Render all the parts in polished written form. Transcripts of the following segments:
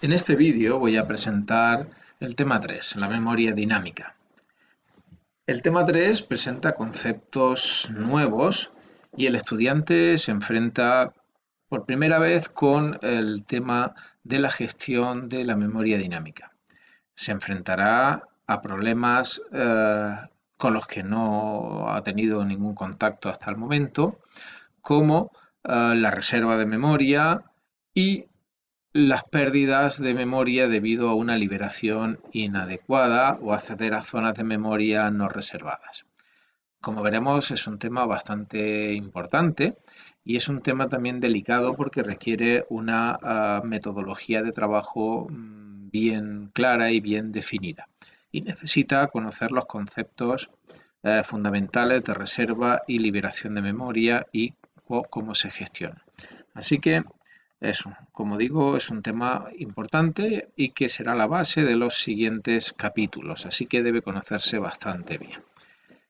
En este vídeo voy a presentar el tema 3, la memoria dinámica. El tema 3 presenta conceptos nuevos y el estudiante se enfrenta por primera vez con el tema de la gestión de la memoria dinámica. Se enfrentará a problemas con los que no ha tenido ningún contacto hasta el momento, como la reserva de memoria y las pérdidas de memoria debido a una liberación inadecuada o acceder a zonas de memoria no reservadas. Como veremos, es un tema bastante importante y es un tema también delicado porque requiere una metodología de trabajo bien clara y bien definida. Y necesita conocer los conceptos fundamentales de reserva y liberación de memoria y cómo se gestiona. Así que eso, como digo, es un tema importante y que será la base de los siguientes capítulos, así que debe conocerse bastante bien.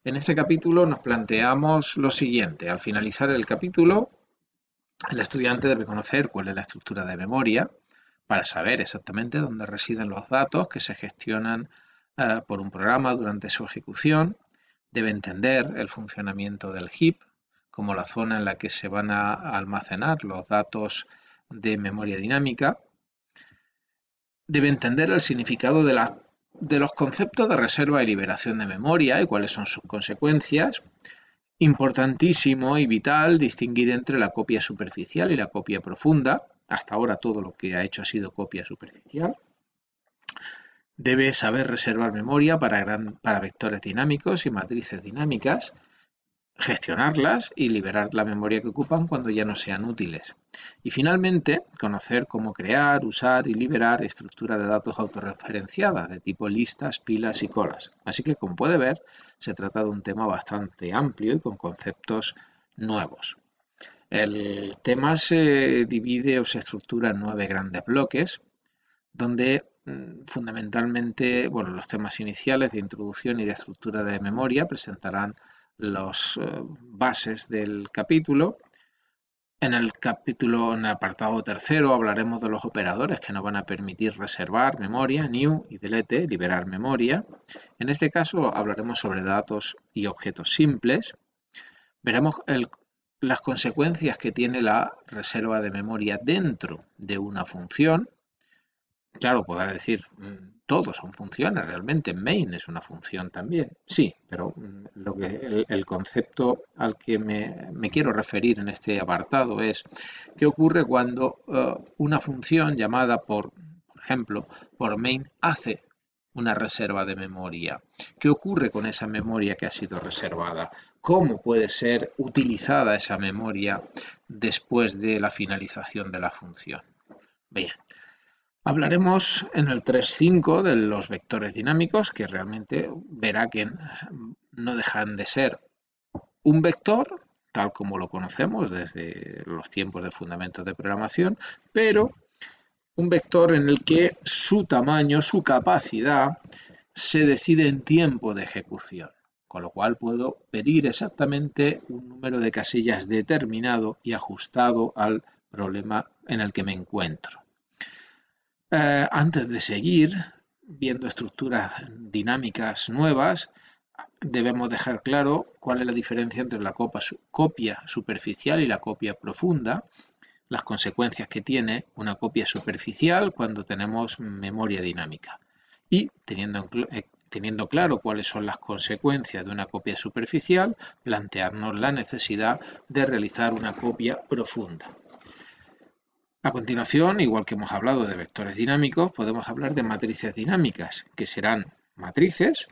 En este capítulo nos planteamos lo siguiente. Al finalizar el capítulo, el estudiante debe conocer cuál es la estructura de memoria para saber exactamente dónde residen los datos que se gestionan por un programa durante su ejecución. Debe entender el funcionamiento del heap como la zona en la que se van a almacenar los datos de memoria dinámica. Debe entender el significado de los conceptos de reserva y liberación de memoria y cuáles son sus consecuencias. Importantísimo y vital distinguir entre la copia superficial y la copia profunda. Hasta ahora todo lo que ha hecho ha sido copia superficial. Debe saber reservar memoria para vectores dinámicos y matrices dinámicas, gestionarlas y liberar la memoria que ocupan cuando ya no sean útiles. Y finalmente, conocer cómo crear, usar y liberar estructuras de datos autorreferenciadas de tipo listas, pilas y colas. Así que, como puede ver, se trata de un tema bastante amplio y con conceptos nuevos. El tema se divide o se estructura en 9 grandes bloques, donde fundamentalmente, bueno, los temas iniciales de introducción y de estructura de memoria presentarán las bases del capítulo. En el apartado tercero, hablaremos de los operadores que nos van a permitir reservar memoria, new y delete, liberar memoria. En este caso hablaremos sobre datos y objetos simples. Veremos las consecuencias que tiene la reserva de memoria dentro de una función. Claro, podrá decir, todos son funciones, realmente main es una función también. Sí, pero el concepto al que me quiero referir en este apartado es qué ocurre cuando una función llamada por ejemplo, por main hace una reserva de memoria. ¿Qué ocurre con esa memoria que ha sido reservada? ¿Cómo puede ser utilizada esa memoria después de la finalización de la función? Bien. Hablaremos en el 3.5 de los vectores dinámicos, que realmente verá que no dejan de ser un vector, tal como lo conocemos desde los tiempos de fundamentos de programación, pero un vector en el que su tamaño, su capacidad, se decide en tiempo de ejecución, con lo cual puedo pedir exactamente un número de casillas determinado y ajustado al problema en el que me encuentro. Antes de seguir viendo estructuras dinámicas nuevas, debemos dejar claro cuál es la diferencia entre la copia superficial y la copia profunda, las consecuencias que tiene una copia superficial cuando tenemos memoria dinámica y teniendo claro cuáles son las consecuencias de una copia superficial, plantearnos la necesidad de realizar una copia profunda. A continuación, igual que hemos hablado de vectores dinámicos, podemos hablar de matrices dinámicas, que serán matrices,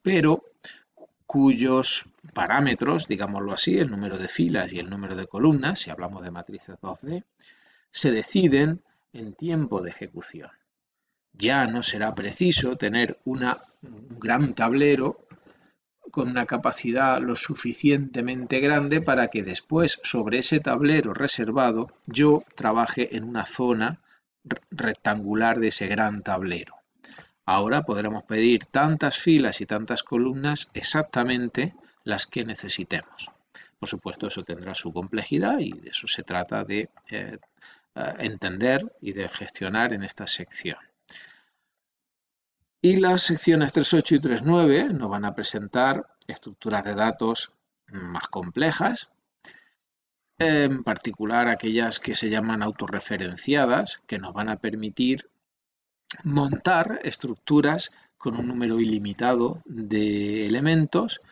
pero cuyos parámetros, digámoslo así, el número de filas y el número de columnas, si hablamos de matrices 2D, se deciden en tiempo de ejecución. Ya no será preciso tener un gran tablero con una capacidad lo suficientemente grande para que después sobre ese tablero reservado yo trabaje en una zona rectangular de ese gran tablero. Ahora podremos pedir tantas filas y tantas columnas exactamente las que necesitemos. Por supuesto, eso tendrá su complejidad y de eso se trata de entender y de gestionar en esta sección. Y las secciones 3.8 y 3.9 nos van a presentar estructuras de datos más complejas, en particular aquellas que se llaman autorreferenciadas, que nos van a permitir montar estructuras con un número ilimitado de elementos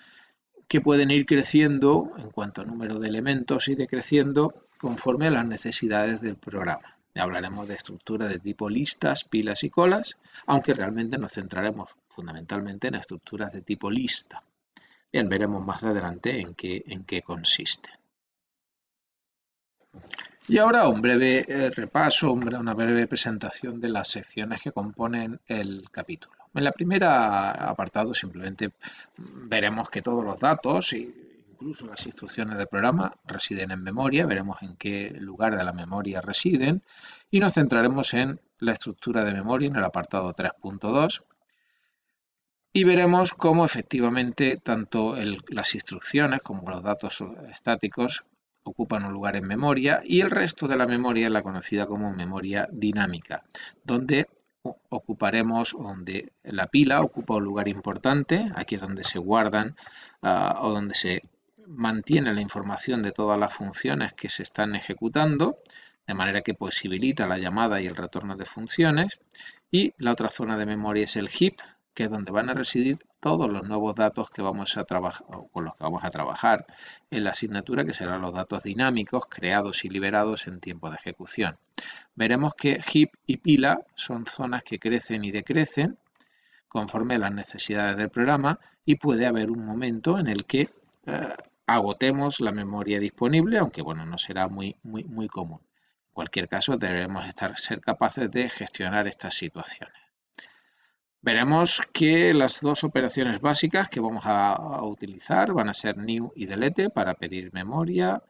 que pueden ir creciendo en cuanto a número de elementos y decreciendo conforme a las necesidades del programa. Hablaremos de estructuras de tipo listas, pilas y colas, aunque realmente nos centraremos fundamentalmente en estructuras de tipo lista. Bien, veremos más adelante en qué consiste. Y ahora un breve repaso, una breve presentación de las secciones que componen el capítulo. En la primera apartado simplemente veremos que todos los datos, incluso las instrucciones del programa, residen en memoria, veremos en qué lugar de la memoria residen y nos centraremos en la estructura de memoria en el apartado 3.2 y veremos cómo efectivamente tanto las instrucciones como los datos estáticos ocupan un lugar en memoria y el resto de la memoria es la conocida como memoria dinámica, donde donde la pila ocupa un lugar importante, aquí es donde se guardan o donde se mantiene la información de todas las funciones que se están ejecutando, de manera que posibilita la llamada y el retorno de funciones, y la otra zona de memoria es el heap, que es donde van a residir todos los nuevos datos que vamos a trabajar, o con los que vamos a trabajar en la asignatura, que serán los datos dinámicos creados y liberados en tiempo de ejecución. Veremos que heap y pila son zonas que crecen y decrecen conforme a las necesidades del programa y puede haber un momento en el que agotemos la memoria disponible, aunque bueno, no será muy común. En cualquier caso, debemos ser capaces de gestionar estas situaciones. Veremos que las dos operaciones básicas que vamos a utilizar van a ser new y delete para pedir memoria,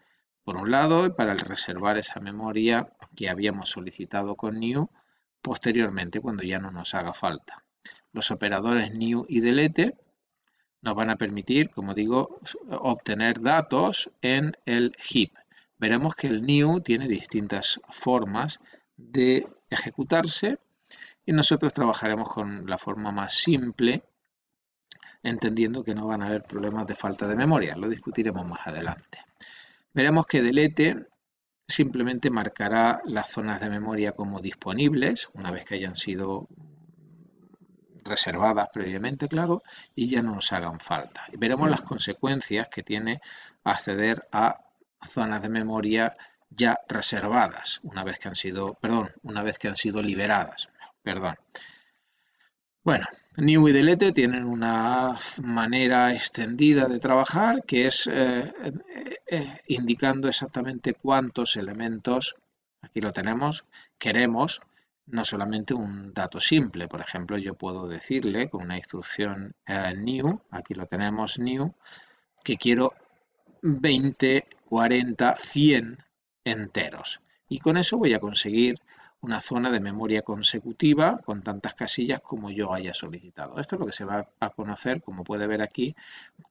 por un lado, y para reservar esa memoria que habíamos solicitado con new posteriormente cuando ya no nos haga falta. Los operadores new y delete nos van a permitir, como digo, obtener datos en el heap. Veremos que el new tiene distintas formas de ejecutarse y nosotros trabajaremos con la forma más simple, entendiendo que no van a haber problemas de falta de memoria. Lo discutiremos más adelante. Veremos que delete simplemente marcará las zonas de memoria como disponibles, una vez que hayan sido reservadas previamente, claro, y ya no nos hagan falta. Y veremos las consecuencias que tiene acceder a zonas de memoria ya reservadas, una vez que han sido liberadas. Bueno, new y delete tienen una manera extendida de trabajar que es indicando exactamente cuántos elementos, aquí lo tenemos, queremos, no solamente un dato simple. Por ejemplo, yo puedo decirle con una instrucción new, aquí lo tenemos new, que quiero 20, 40, 100 enteros. Y con eso voy a conseguir una zona de memoria consecutiva con tantas casillas como yo haya solicitado. Esto es lo que se va a conocer, como puede ver aquí,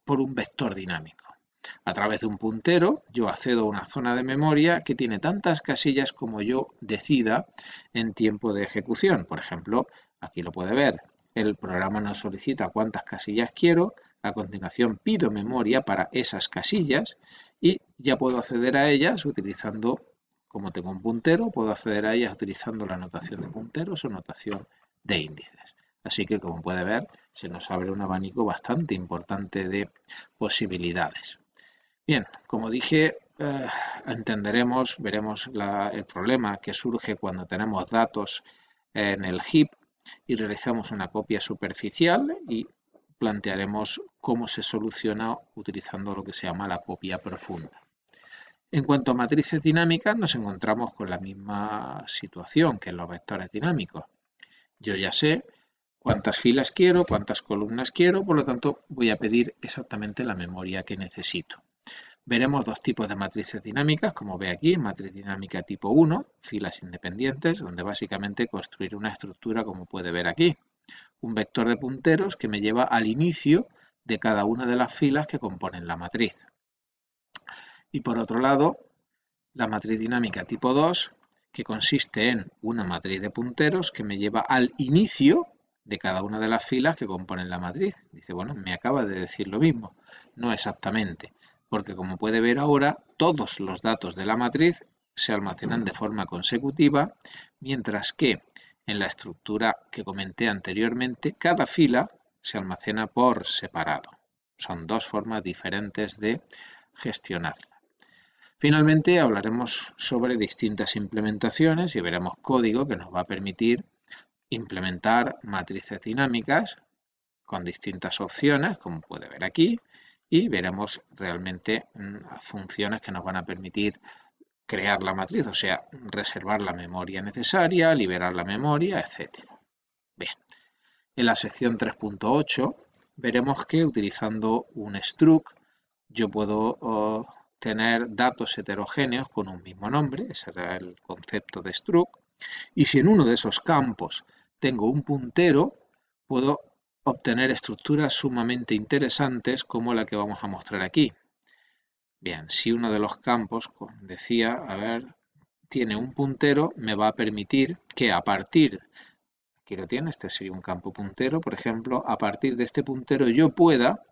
por un vector dinámico. A través de un puntero yo accedo a una zona de memoria que tiene tantas casillas como yo decida en tiempo de ejecución. Por ejemplo, aquí lo puede ver, el programa nos solicita cuántas casillas quiero, a continuación pido memoria para esas casillas y ya puedo acceder a ellas utilizando, como tengo un puntero, puedo acceder a ellas utilizando la notación de punteros o notación de índices. Así que, como puede ver, se nos abre un abanico bastante importante de posibilidades. Bien, como dije, veremos el problema que surge cuando tenemos datos en el heap y realizamos una copia superficial y plantearemos cómo se soluciona utilizando lo que se llama la copia profunda. En cuanto a matrices dinámicas, nos encontramos con la misma situación que en los vectores dinámicos. Yo ya sé cuántas filas quiero, cuántas columnas quiero, por lo tanto voy a pedir exactamente la memoria que necesito. Veremos dos tipos de matrices dinámicas, como ve aquí, matriz dinámica tipo 1, filas independientes, donde básicamente construir una estructura como puede ver aquí. Un vector de punteros que me lleva al inicio de cada una de las filas que componen la matriz. Y por otro lado, la matriz dinámica tipo 2, que consiste en una matriz de punteros que me lleva al inicio de cada una de las filas que componen la matriz. Dice, bueno, me acaba de decir lo mismo. No exactamente, porque como puede ver ahora, todos los datos de la matriz se almacenan de forma consecutiva, mientras que en la estructura que comenté anteriormente, cada fila se almacena por separado. Son dos formas diferentes de gestionarla. Finalmente hablaremos sobre distintas implementaciones y veremos código que nos va a permitir implementar matrices dinámicas con distintas opciones, como puede ver aquí, y veremos realmente funciones que nos van a permitir crear la matriz, o sea, reservar la memoria necesaria, liberar la memoria, etc. Bien, en la sección 3.8 veremos que utilizando un struct yo puedo tener datos heterogéneos con un mismo nombre, ese era el concepto de struct, y si en uno de esos campos tengo un puntero, puedo obtener estructuras sumamente interesantes como la que vamos a mostrar aquí. Bien, si uno de los campos, como decía, a ver, tiene un puntero, me va a permitir que a partir, aquí lo tiene, este sería un campo puntero, por ejemplo, a partir de este puntero yo pueda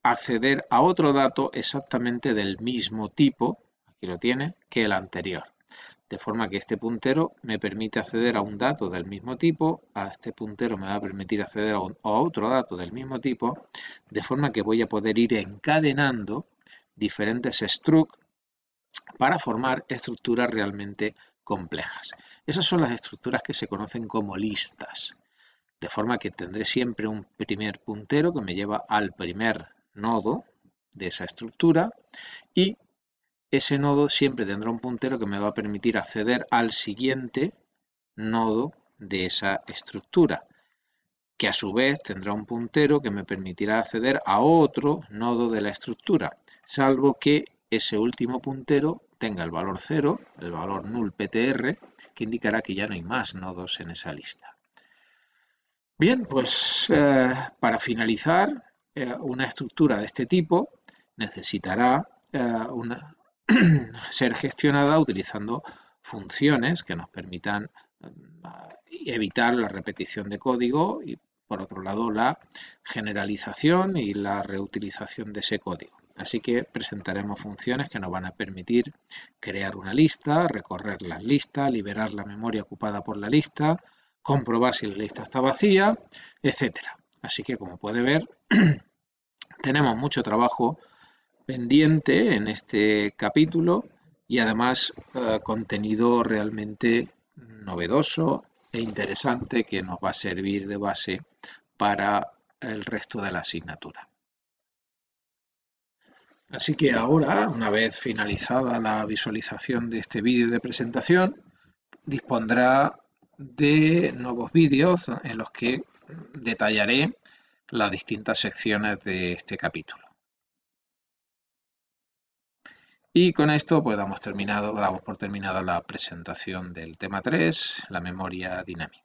acceder a otro dato exactamente del mismo tipo, aquí lo tiene, que el anterior. De forma que este puntero me permite acceder a un dato del mismo tipo, a este puntero me va a permitir acceder a otro dato del mismo tipo, de forma que voy a poder ir encadenando diferentes structs para formar estructuras realmente complejas. Esas son las estructuras que se conocen como listas, de forma que tendré siempre un primer puntero que me lleva al primer nodo de esa estructura y ese nodo siempre tendrá un puntero que me va a permitir acceder al siguiente nodo de esa estructura, que a su vez tendrá un puntero que me permitirá acceder a otro nodo de la estructura, salvo que ese último puntero tenga el valor 0, el valor null ptr, que indicará que ya no hay más nodos en esa lista. Bien, pues para finalizar, una estructura de este tipo necesitará ser gestionada utilizando funciones que nos permitan evitar la repetición de código y, por otro lado, la generalización y la reutilización de ese código. Así que presentaremos funciones que nos van a permitir crear una lista, recorrer las listas, liberar la memoria ocupada por la lista, comprobar si la lista está vacía, etcétera. Así que, como puede ver, tenemos mucho trabajo pendiente en este capítulo y además contenido realmente novedoso e interesante que nos va a servir de base para el resto de la asignatura. Así que ahora, una vez finalizada la visualización de este vídeo de presentación, dispondrá de nuevos vídeos en los que detallaré las distintas secciones de este capítulo. Y con esto pues damos por terminada la presentación del tema 3, la memoria dinámica.